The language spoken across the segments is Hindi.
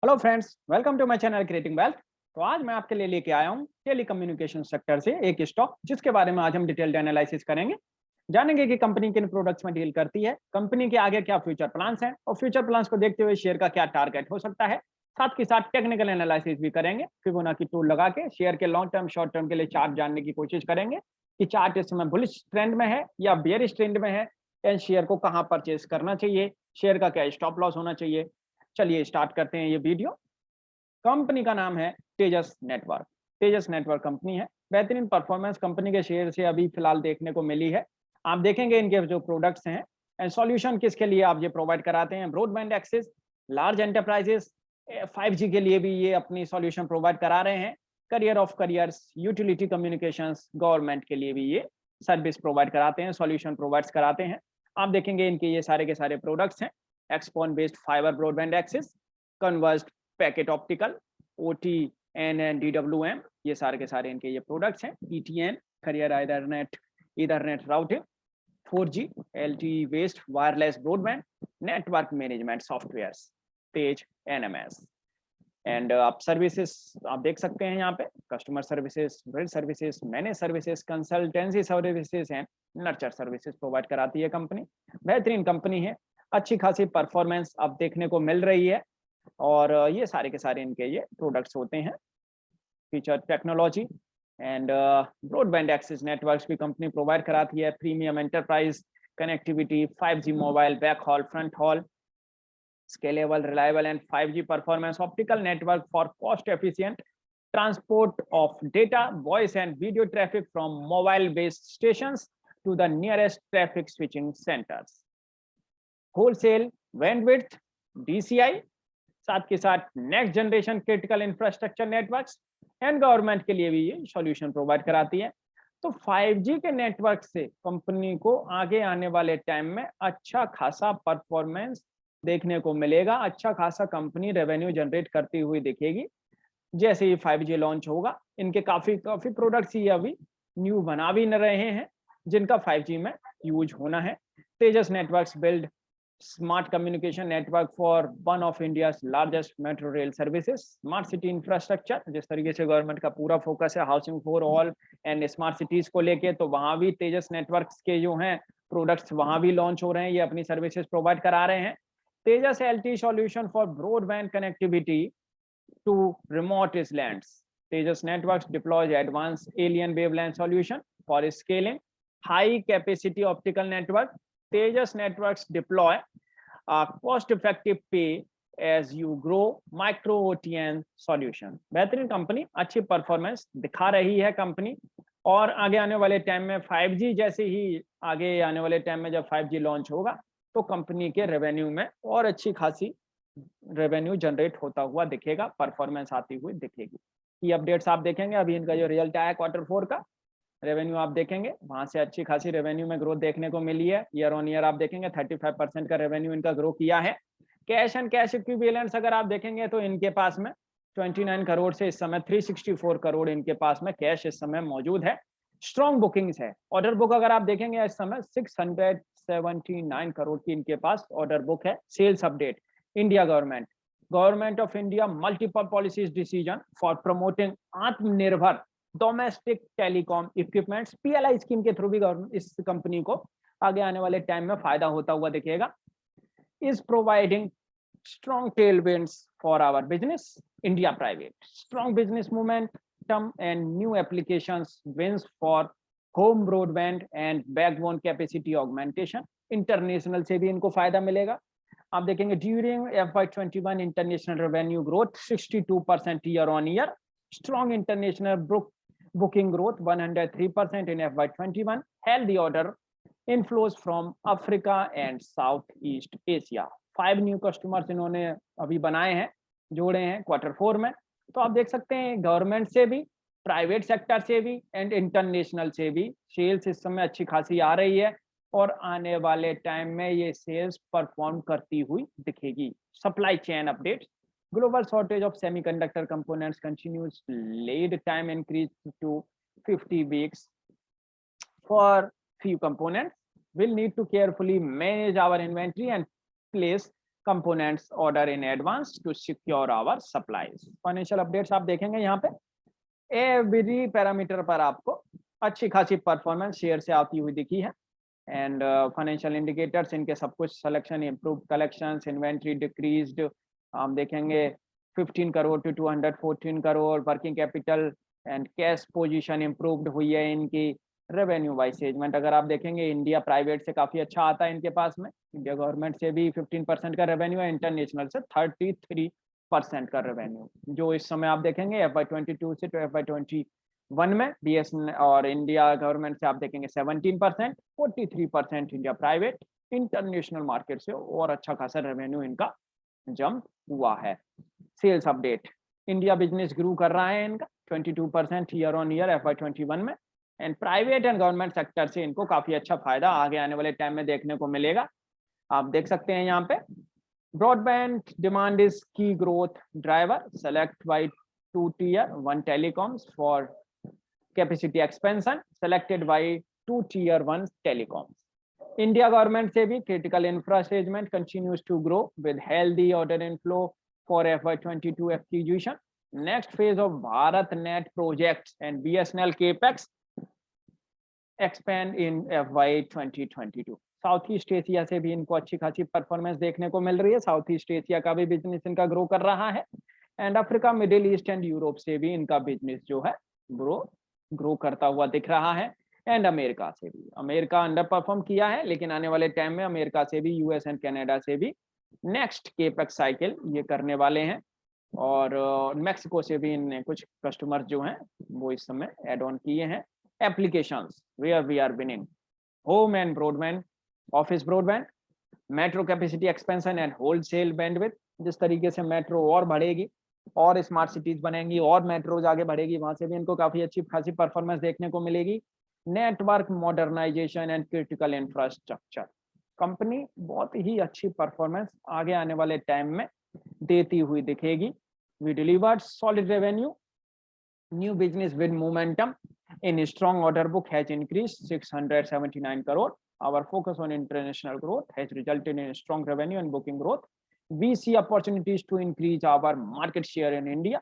Hello friends, welcome to my channel creating wealth. तो आज मैं आपके लिए लेके आया हूँ टेली कम्युनिकेशन सेक्टर से एक स्टॉक जिसके बारे में आज हम डिटेल्ड एनालिसिस करेंगे। जानेंगे कि कंपनी किन प्रोडक्ट्स में डील करती है, कंपनी के आगे क्या फ्यूचर प्लान्स हैं और फ्यूचर प्लान्स को देखते हुए शेयर का क्या टारगेट हो सकता है। साथ के साथ टेक्निकल एनालिसिस भी करेंगे, फिबोनाची टूल लगा के शेयर के लॉन्ग टर्म शॉर्ट टर्म के लिए चार्ट जानने की कोशिश करेंगे कि चार्ट इस समय बुलिश ट्रेंड में है या बेयरिश ट्रेंड में है, एंड शेयर को कहाँ परचेज करना चाहिए, शेयर का क्या स्टॉप लॉस होना चाहिए। चलिए स्टार्ट करते हैं ये वीडियो। कंपनी का नाम है तेजस नेटवर्क। तेजस नेटवर्क कंपनी है। बेहतरीन परफॉर्मेंस कंपनी के शेयर से अभी फिलहाल देखने को मिली है। आप देखेंगे इनके जो प्रोडक्ट्स हैं एंड सॉल्यूशन किसके लिए आप ये प्रोवाइड कराते हैं, broadband access, large enterprises, 5G के लिए भी ये अपनी सॉल्यूशन प्रोवाइड करा रहे हैं, career of careers, utility communications, government के लिए भी ये सर्विस प्रोवाइड कराते हैं, सॉल्यूशन प्रोवाइड कराते हैं। आप देखेंगे इनके ये सारे के सारे प्रोडक्ट्स हैं। XPON based fibre broadband access, converged packet optical, OT, NN, DWM, ये सारे के सारे इनके ये प्रोडक्ट्स हैं। ETN, career Ethernet routing, 4G, LTE based wireless broadband, network management softwares, Tej NMS। And आप सर्विसेज आप देख सकते हैं यहाँ पे, customer services, build services, manage services, consultancy services हैं, नर्चर सर्विसेज प्रोवाइड कराती है कंपनी। बेहतरीन कंपनी है, अच्छी खासी परफॉर्मेंस अब देखने को मिल रही है। और ये सारे के सारे इनके ये प्रोडक्ट्स होते हैं। Feature technology and broadband access networks भी कंपनी प्रोवाइड कराती है। Premium enterprise connectivity, 5G mobile, backhaul, fronthaul, scalable, reliable and 5G performance optical network for cost efficient transport of data, voice and video traffic from mobile based stations to the nearest traffic switching centers, wholesale bandwidth, DCI, साथ के साथ next generation critical infrastructure networks and government के लिए भी ये सॉल्यूशन प्रोवाइड कराती है। तो 5G के नेटवर्क से कंपनी को आगे आने वाले टाइम में अच्छा खासा परफॉर्मेंस देखने को मिलेगा, अच्छा खासा कंपनी रेवेन्यू जनरेट करती हुई दिखेगी जैसे ही 5G लॉन्च होगा। इनके काफी काफी प्रोडक्ट्स ही अभी न्यू बना भी न रहे हैं जिनका 5G में यूज होना है। Tejas networks build smart communication network for one of India largest metro rail services, smart city infrastructure, जिस तरीके से गवर्नमेंट का पूरा फोकस है housing for all and smart cities को लेके, तो वहां भी तेजस नेटवर्क्स के जो हैं प्रोडक्ट्स वहां भी लॉन्च हो रहे हैं, ये अपनी सर्विसेज प्रोवाइड करा रहे हैं। तेजस LTE solution for broadband connectivity to remote islands. Tejas Networks deploys advanced alien wavelength solution for scaling high capacity optical network. Tejas Networks deploy a cost-effective pay as you grow micro OTN solution. बेहतरीन कंपनी, अच्छी परफॉर्मेंस दिखा रही है कंपनी। और आगे आने वाले टाइम में 5G जैसे ही आगे आने वाले टाइम में जब 5G लॉन्च होगा तो कंपनी के रेवेन्यू में और अच्छी खासी रेवेन्यू जनरेट होता हुआ दिखेगा, परफॉर्मेंस आती हुई दिखेगी। की अपडेट्स आप देखेंगे, अभी इनका जो रिजल्ट आया Q4 का रेवेन्यू आप देखेंगे, वहां से अच्छी खासी रेवेन्यू में ग्रोथ देखने को मिली है। ईयर ऑन ईयर आप देखेंगे 35% का रेवेन्यू इनका ग्रो किया है। कैश एंड कैश इक्विवेलेंट्स अगर आप देखेंगे तो इनके पास में 29 करोड़ से इस समय 364 करोड़ इनके पास में कैश इस समय मौजूद है। स्ट्रॉन्ग बुकिंग्स है। ऑर्डर बुक अगर आप देखेंगे इस समय 679 करोड़ की इनके पास ऑर्डर बुक है। Sales update, India government of India multiple policies decision for promoting Atmanirbhar domestic telecom equipments, PLI scheme के थ्रू भी इस कंपनी को आगे आने वाले टाइम में फायदा होता हुआ दिखेगा। Is providing strong tailwinds for our business. India private, strong business momentum and new applications wins for home broadband and backbone capacity augmentation. International से भी इनको फायदा मिलेगा। आप देखेंगे during FY21 international revenue growth 62% year on year, strong international booking growth 103% in FY21, healthy order inflows from Africa and south east Asia. 5 new customers इन्होंने अभी बनाए हैं, जोड़े हैं Q4 में। तो आप देख सकते हैं गवर्नमेंट से भी, प्राइवेट सेक्टर से भी एंड इंटरनेशनल से भी सेल्स इस समय अच्छी खासी आ रही है और आने वाले टाइम में ये सेल्स परफॉर्म करती हुई दिखेगी। Supply chain update, global shortage of semiconductor components continues, lead time increase to 50 weeks for few components, will need to carefully manage our inventory and place components order in advance to secure our supplies. Financial updates आप देखेंगे यहाँ पे एवरी पैरामीटर पर आपको अच्छी खासी परफॉर्मेंस शेयर से आती हुई दिखी है। एंड फाइनेंशियल इंडिकेटर्स इनके सब कुछ selection, improve collections, inventory decreased, हम देखेंगे 15 crore to 214 crore, working capital and cash position improved हुई है इनकी। रेवेन्यू वाइज सेगमेंट अगर आप देखेंगे इंडिया प्राइवेट से काफी अच्छा आता है इनके पास में, इंडिया गवर्नमेंट से भी 15% का रेवेन्यू है, इंटरनेशनल से 33% का रेवेन्यू, जो इस समय आप देखेंगे FY22 से तो FY21 में BSNL और इंडिया गवर्नमेंट से आप देखेंगे 17%, 43% इंडिया प्राइवेट, इंटरनेशनल मार्केट से और अच्छा खासा रेवेन्यू इनका जंप हुआ है। सेल्स अपडेट, इंडिया बिजनेस ग्रू कर रहा है इनका 22% ईयर ऑन ईयर FY21 में, and private and government sector से इनको काफी अच्छा फायदा आगे आने वाले टाइम में देखने को मिलेगा। आप देख सकते हैं यहाँ पे broadband demand is key growth driver, select by 2 tier 1 telecoms for capacity expansion, selected by 2 tier 1 telecoms. India government से भी critical infra segment continues to grow with healthy order inflow for FY22 execution. Next phase of BharatNet projects and BSNL capex expand in FY 2022. South east Asia से भी इनको अच्छी खासी परफॉर्मेंस देखने को मिल रही है, साउथ ईस्ट एशिया का भी बिजनेस इनका ग्रो कर रहा है, and Africa, middle east and Europe से भी इनका बिजनेस जो है ग्रो करता हुआ दिख रहा है, एंड अमेरिका से भी। अमेरिका अंडर परफॉर्म किया है, लेकिन आने वाले टाइम में अमेरिका से भी, यूएस एंड कनाडा से भी नेक्स्ट केपेक्स साइकिल ये करने वाले हैं, और मैक्सिको से भी इनने कुछ कस्टमर जो हैं वो इस समय एड ऑन किए हैं। Applications where we are winning, home and broadband, office broadband, metro capacity expansion and wholesale bandwidth. जिस तरीके से मेट्रो और बढ़ेगी और स्मार्ट सिटीज बनेंगी और मेट्रोज आगे बढ़ेगी, वहां से भी इनको काफी अच्छी खासी परफॉर्मेंस देखने को मिलेगी। Network modernisation and critical infrastructure, company बहुत ही अच्छी परफॉर्मेंस आगे आने वाले टाइम में देती हुई दिखेगी। We delivered solid revenue, new business with momentum in strong order book has increased 679 crore. Our focus on international growth has resulted in strong revenue and booking growth. We see opportunities to increase our market share in India.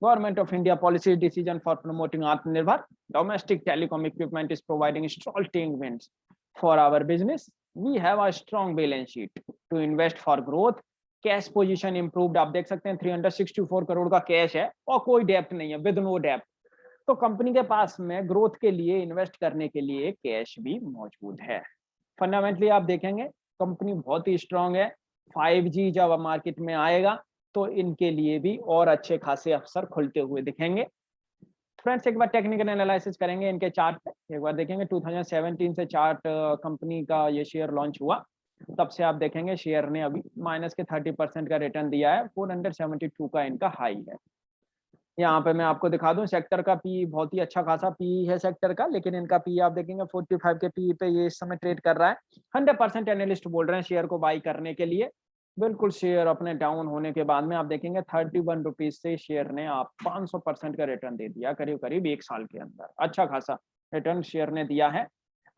Government of India policy decision for promoting Atmanirbhar domestic telecom equipment is providing strong tailwinds for our business. We have a strong balance sheet to invest for growth. Cash position improved, आप देख सकते हैं 364 करोड़ का कैश है और कोई डेप्ट नहीं है, विद नो डेप्ट। तो कंपनी के पास में ग्रोथ के लिए, इन्वेस्ट करने के लिए कैश भी मौजूद है। फंडामेंटली आप देखेंगे कंपनी बहुत ही स्ट्रांग है। 5G जब मार्केट में आएगा तो इनके लिए भी और अच्छे खासे अवसर खुलते हुए दिखेंगे। फ्रेंड्स एक बार टेक्निकल एनालिसिस करेंगे इनके चार्ट पे, एक बार देखेंगे 2017 से चार्ट कंपनी का ये शेयर लॉन्च हुआ, तब से आप देखेंगे शेयर ने अभी माइनस के 30% का रिटर्न दिया है। 472 का इनका हाई है। यहाँ पे मैं आपको दिखा दूं सेक्टर का पी बहुत ही अच्छा खासा पी है सेक्टर का, लेकिन इनका पी आप देखेंगे 45 के पी पे ये इस समय ट्रेड कर रहा है। 100% एनालिस्ट बोल रहे हैं शेयर को बाई करने के लिए। बिल्कुल शेयर अपने डाउन होने के बाद में आप देखेंगे 31 रुपीज से शेयर ने आप 500% का रिटर्न दे दिया, करीब करीब 1 साल के अंदर अच्छा खासा रिटर्न शेयर ने दिया है।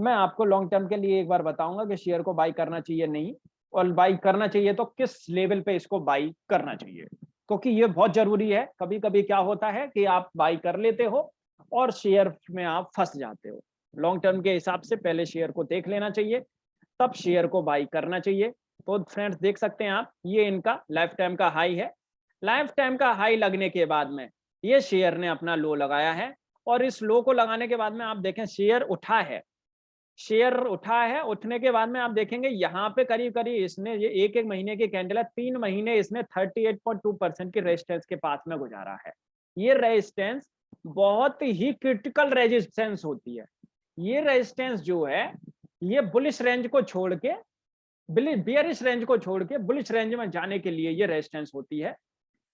मैं आपको लॉन्ग टर्म के लिए एक बार बताऊंगा कि शेयर को बाई करना चाहिए नहीं, और बाई करना चाहिए तो किस लेवल पे इसको बाई करना चाहिए, क्योंकि ये बहुत जरूरी है। कभी कभी क्या होता है कि आप बाई कर लेते हो और शेयर में आप फंस जाते हो। लॉन्ग टर्म के हिसाब से पहले शेयर को देख लेना चाहिए, तब शेयर को बाई करना चाहिए। तो फ्रेंड्स देख सकते हैं आप, ये इनका लाइफ टाइम का हाई है। लाइफ टाइम का हाई लगने के बाद में ये शेयर ने अपना लो लगाया है, और इस लो को लगाने के बाद में आप देखें शेयर उठा है, शेयर उठा है। उठने के बाद में आप देखेंगे यहाँ पे करीब करीब इसने ये एक महीने की कैंडल है, 3 महीने इसने 38.2% की रेजिस्टेंस के पास में गुजारा है। ये रेजिस्टेंस बहुत ही क्रिटिकल रेजिस्टेंस होती है। ये रेजिस्टेंस जो है ये बुलिश रेंज को छोड़ के, बियरिश रेंज को छोड़ के बुलिश रेंज में जाने के लिए ये रेजिस्टेंस होती है।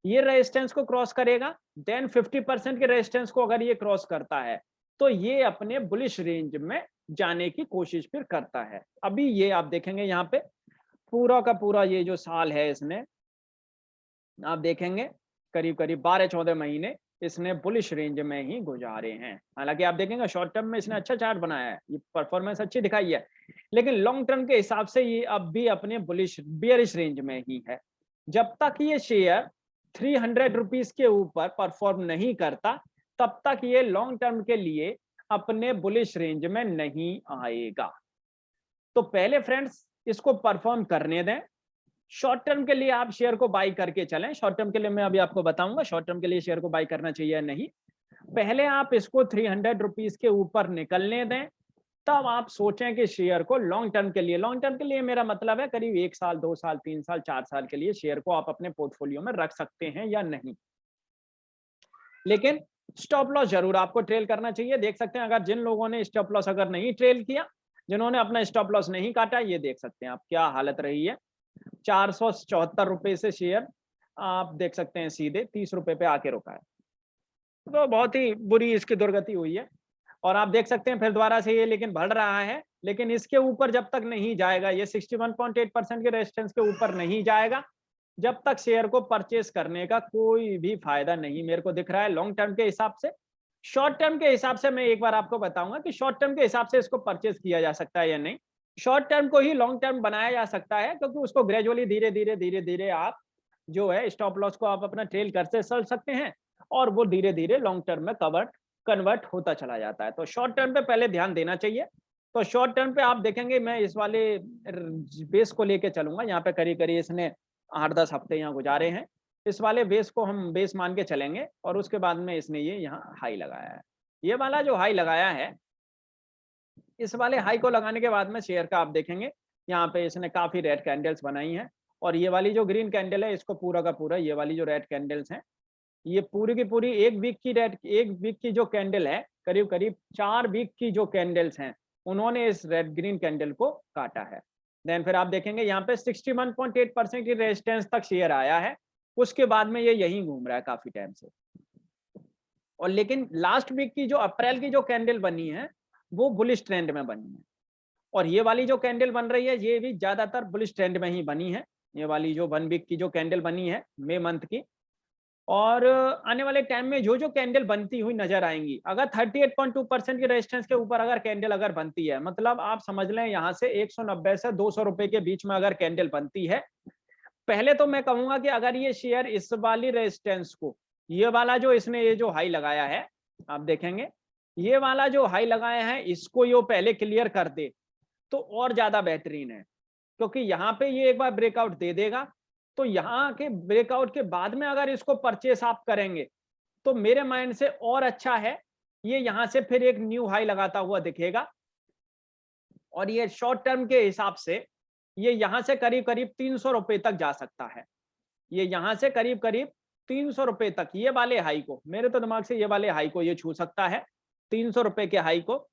ये रेजिस्टेंस को क्रॉस करेगा, देन 50% के रेजिस्टेंस को अगर ये क्रॉस करता है तो ये अपने बुलिश रेंज में जाने की कोशिश फिर करता है। अभी ये आप देखेंगे यहाँ पे पूरा का पूरा ये जो साल है इसने आप देखेंगे करीब करीब 12-14 महीने इसने बुलिश रेंज में ही गुजारे हैं। हालांकि आप देखेंगे शॉर्ट टर्म में इसने अच्छा चार्ट बनाया है, ये परफॉर्मेंस अच्छी दिखाई है, लेकिन लॉन्ग टर्म के हिसाब से ये अब भी अपने बुलिश बियरिश रेंज में ही है। जब तक ये शेयर 300 रुपीज के ऊपर परफॉर्म नहीं करता, तब तक ये लॉन्ग टर्म के लिए अपने बुलिश रेंज में नहीं आएगा। तो पहले फ्रेंड्स इसको परफॉर्म करने दें, शॉर्ट टर्म के लिए आप शेयर को बाई करके चलें। शॉर्ट टर्म के लिए मैं अभी आपको बताऊंगा शॉर्ट टर्म के लिए शेयर को बाई करना चाहिए या नहीं। पहले आप इसको 300 रुपीज के ऊपर निकलने दें, तब आप सोचें कि शेयर को लॉन्ग टर्म के लिए, लॉन्ग टर्म के लिए मेरा मतलब है करीब 1 साल 2 साल 3 साल 4 साल के लिए शेयर को आप अपने पोर्टफोलियो में रख सकते हैं या नहीं। लेकिन स्टॉप लॉस जरूर आपको ट्रेल करना चाहिए। देख सकते हैं अगर जिन लोगों ने स्टॉप लॉस अगर नहीं ट्रेल किया, जिन्होंने अपना स्टॉप लॉस नहीं काटा, ये देख सकते हैं आप क्या हालत रही है। 474 रुपए से शेयर आप देख सकते हैं सीधे 30 रुपए पे आके रुका है। तो बहुत ही बुरी इसकी दुर्गति हुई है। और आप देख सकते हैं फिर दोबारा से ये लेकिन बढ़ रहा है, लेकिन इसके ऊपर जब तक नहीं जाएगा, ये 61.8% के रेजिस्टेंस के ऊपर नहीं जाएगा, जब तक शेयर को परचेस करने का कोई भी फायदा नहीं मेरे को दिख रहा है लॉन्ग टर्म के हिसाब से। शॉर्ट टर्म के हिसाब से मैं एक बार आपको बताऊंगा कि शॉर्ट टर्म के हिसाब से इसको परचेस किया जा सकता है या नहीं। शॉर्ट टर्म को ही लॉन्ग टर्म बनाया जा सकता है, क्योंकि उसको ग्रेजुअली धीरे धीरे धीरे धीरे आप जो है स्टॉप लॉस को आप अपना ट्रेल करते चल सकते हैं, और वो धीरे धीरे लॉन्ग टर्म में कन्वर्ट होता चला जाता है। तो शॉर्ट टर्म पे पहले ध्यान देना चाहिए। तो शॉर्ट टर्म पे आप देखेंगे मैं इस वाले बेस को लेके चलूंगा, यहाँ पे करीब करीब इसने 8-10 हफ्ते यहाँ गुजारे हैं। इस वाले बेस को हम बेस मान के चलेंगे, और उसके बाद में इसने ये यहाँ हाई लगाया है। ये वाला जो हाई लगाया है, इस वाले हाई को लगाने के बाद में शेयर का आप देखेंगे यहाँ पे इसने काफी रेड कैंडल्स बनाई हैं, और ये वाली जो ग्रीन कैंडल है इसको पूरा का पूरा, ये वाली जो रेड कैंडल्स हैं, ये पूरी की पूरी एक वीक की जो कैंडल है, करीब करीब 4 वीक की जो कैंडल्स हैं, उन्होंने इस रेड ग्रीन कैंडल को काटा है। देन फिर आप देखेंगे यहाँ पे 61.8% की रेजिस्टेंस तक शेयर आया है, उसके बाद में ये यहीं घूम रहा है काफी टाइम से। और लेकिन लास्ट वीक की जो अप्रैल की जो कैंडल बनी है वो बुलिश ट्रेंड में बनी है, और ये वाली जो कैंडल बन रही है ये भी ज्यादातर बुलिश ट्रेंड में ही बनी है। ये वाली जो 1 वीक की जो कैंडल बनी है मई मंथ की, और आने वाले टाइम में जो जो कैंडल बनती हुई नजर आएंगी, अगर 38.2% की रेजिस्टेंस के ऊपर अगर कैंडल अगर बनती है, मतलब आप समझ लें यहाँ से 190 से 200 रुपए के बीच में अगर कैंडल बनती है, पहले तो मैं कहूंगा कि अगर ये शेयर इस वाली रेजिस्टेंस को, ये वाला जो इसने ये जो हाई लगाया है, आप देखेंगे ये वाला जो हाई लगाया है, इसको ये पहले क्लियर कर दे तो और ज्यादा बेहतरीन है। क्योंकि यहाँ पे ये एक बार ब्रेकआउट दे देगा, तो यहाँ के ब्रेकआउट के बाद में अगर इसको परचेस आप करेंगे तो मेरे माइंड से और अच्छा है, ये यहाँ से फिर एक न्यू हाई लगाता हुआ दिखेगा, और ये शॉर्ट टर्म के हिसाब से ये यहाँ से करीब करीब 300 रुपए तक जा सकता है। ये यहाँ से करीब करीब 300 रुपए तक ये वाले हाई को, मेरे तो दिमाग से ये वाले हाई को ये छू सकता है, 300 रुपए के हाई को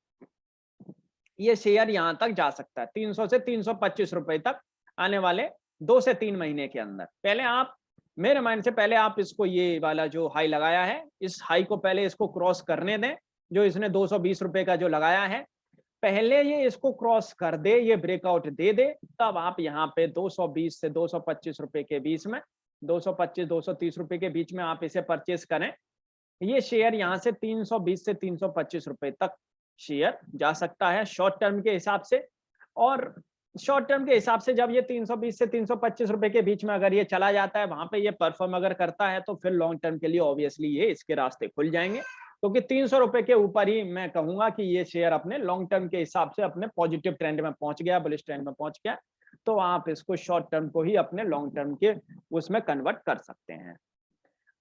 ये शेयर यहां तक जा सकता है, 300 से 325 रुपए तक आने वाले 2 से 3 महीने के अंदर। पहले आप मेरे माइंड से पहले आप इसको ये वाला जो हाई लगाया है, इस हाई को पहले इसको क्रॉस करने दें, जो इसने 220 रुपए का जो लगाया है, पहले ये इसको क्रॉस कर दे, ये ब्रेकआउट दे दे, तब आप यहाँ पे 220 से 225 रुपए के बीच में, 225-230 रुपए के बीच में आप इसे परचेस करें। ये शेयर यहाँ से 320 से 325 रुपए तक शेयर जा सकता है शॉर्ट टर्म के हिसाब से। और शॉर्ट टर्म के हिसाब से जब ये 320 से 325 रुपए के बीच में अगर ये चला जाता है, वहां पे ये परफॉर्म अगर करता है, तो फिर लॉन्ग टर्म के लिए ऑब्वियसली ये इसके रास्ते खुल जाएंगे, क्योंकि 300 रुपए के ऊपर ही मैं कहूंगा कि ये शेयर अपने लॉन्ग टर्म के हिसाब से अपने पॉजिटिव ट्रेंड में पहुंच गया, बुलिश ट्रेंड में पहुंच गया। तो आप इसको शॉर्ट टर्म को ही अपने लॉन्ग टर्म के उसमें कन्वर्ट कर सकते हैं।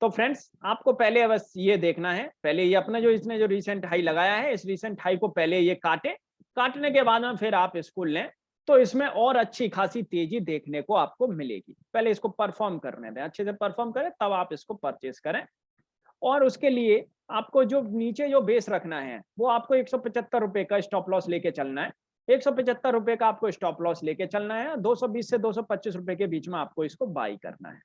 तो फ्रेंड्स आपको पहले बस ये देखना है, पहले ये अपना जो इसने जो रिसेंट हाई लगाया है, इस रिसेंट हाई को पहले ये काटने के बाद में फिर आप इसको लें, तो इसमें और अच्छी खासी तेजी देखने को आपको मिलेगी। पहले इसको परफॉर्म करने दें, अच्छे से परफॉर्म करें, तब आप इसको परचेस करें। और उसके लिए आपको जो नीचे जो बेस रखना है, वो आपको 175 रुपए का स्टॉप लॉस लेके चलना है। 175 रुपए का आपको स्टॉप लॉस लेके चलना है, 220 से 225 रुपए के बीच में आपको इसको बाई करना है।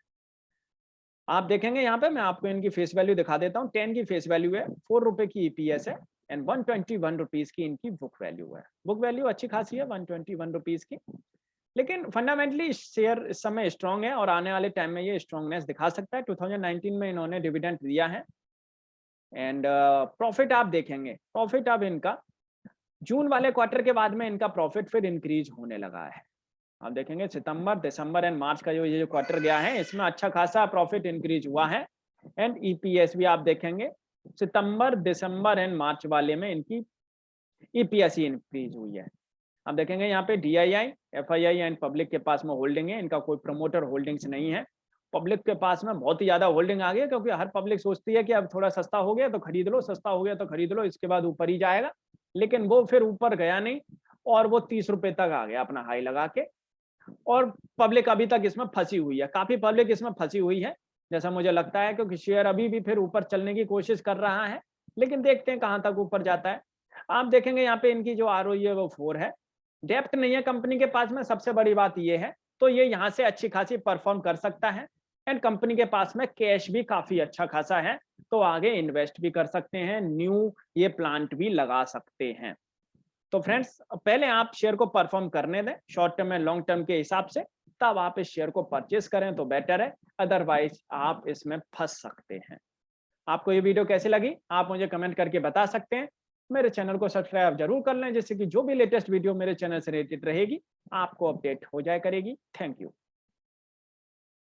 आप देखेंगे यहाँ पे मैं आपको इनकी फेस वैल्यू दिखा देता हूँ। 10 की फेस वैल्यू है, 4 रुपए की ईपीएस है, एंड 121 रुपीज की इनकी बुक वैल्यू है। बुक वैल्यू अच्छी खासी है 121 रुपीज की, लेकिन फंडामेंटली शेयर इस समय स्ट्रांग है और आने वाले टाइम में ये स्ट्रांगनेस दिखा सकता है। 2019 में इन्होंने डिविडेंड दिया है, एंड प्रॉफिट आप देखेंगे, प्रॉफिट अब इनका जून वाले क्वार्टर के बाद में इनका प्रॉफिट फिर इंक्रीज होने लगा है। आप देखेंगे सितंबर, दिसंबर एंड मार्च का जो क्वार्टर गया है इसमें अच्छा खासा प्रॉफिट इंक्रीज हुआ है। एंड ईपीएस भी आप देखेंगे सितंबर, दिसंबर एंड मार्च वाले में इनकी ईपीएस ही इंक्रीज हुई है। आप देखेंगे यहाँ पे डीआईआई, एफआईआई एंड पब्लिक के पास में होल्डिंग है, इनका कोई प्रमोटर होल्डिंग्स नहीं है। पब्लिक के पास में बहुत ही ज्यादा होल्डिंग आ गई है, क्योंकि हर पब्लिक सोचती है कि अब थोड़ा सस्ता हो गया तो खरीद लो, सस्ता हो गया तो खरीद लो, इसके बाद ऊपर ही जाएगा। लेकिन वो फिर ऊपर गया नहीं और वो 30 रुपए तक आ गया अपना हाई लगा के। और पब्लिक अभी तक इसमें फंसी हुई है, काफी पब्लिक इसमें फंसी हुई है जैसा मुझे लगता है, क्योंकि शेयर अभी भी फिर ऊपर चलने की कोशिश कर रहा है, लेकिन देखते हैं कहां तक ऊपर जाता है। आप देखेंगे यहाँ पे इनकी जो आरओई है वो 4 है। डेप्थ नहीं है कंपनी के पास में, सबसे बड़ी बात ये है, तो ये यहाँ से अच्छी खासी परफॉर्म कर सकता है। एंड कंपनी के पास में कैश भी काफी अच्छा खासा है, तो आगे इन्वेस्ट भी कर सकते हैं, न्यू ये प्लांट भी लगा सकते हैं। तो फ्रेंड्स पहले आप शेयर को परफॉर्म करने दें short term and long term के हिसाब से, तब आप इस शेयर को परचेस करें तो बेटर है, अदरवाइज आप इसमें फंस सकते हैं। आपको ये वीडियो कैसी लगी आप मुझे कमेंट करके बता सकते हैं। मेरे चैनल को सब्सक्राइब जरूर कर लें, जिससे कि जो भी लेटेस्ट वीडियो मेरे चैनल से रिलेटेड रहेगी आपको अपडेट हो जाए करेगी। Thank you.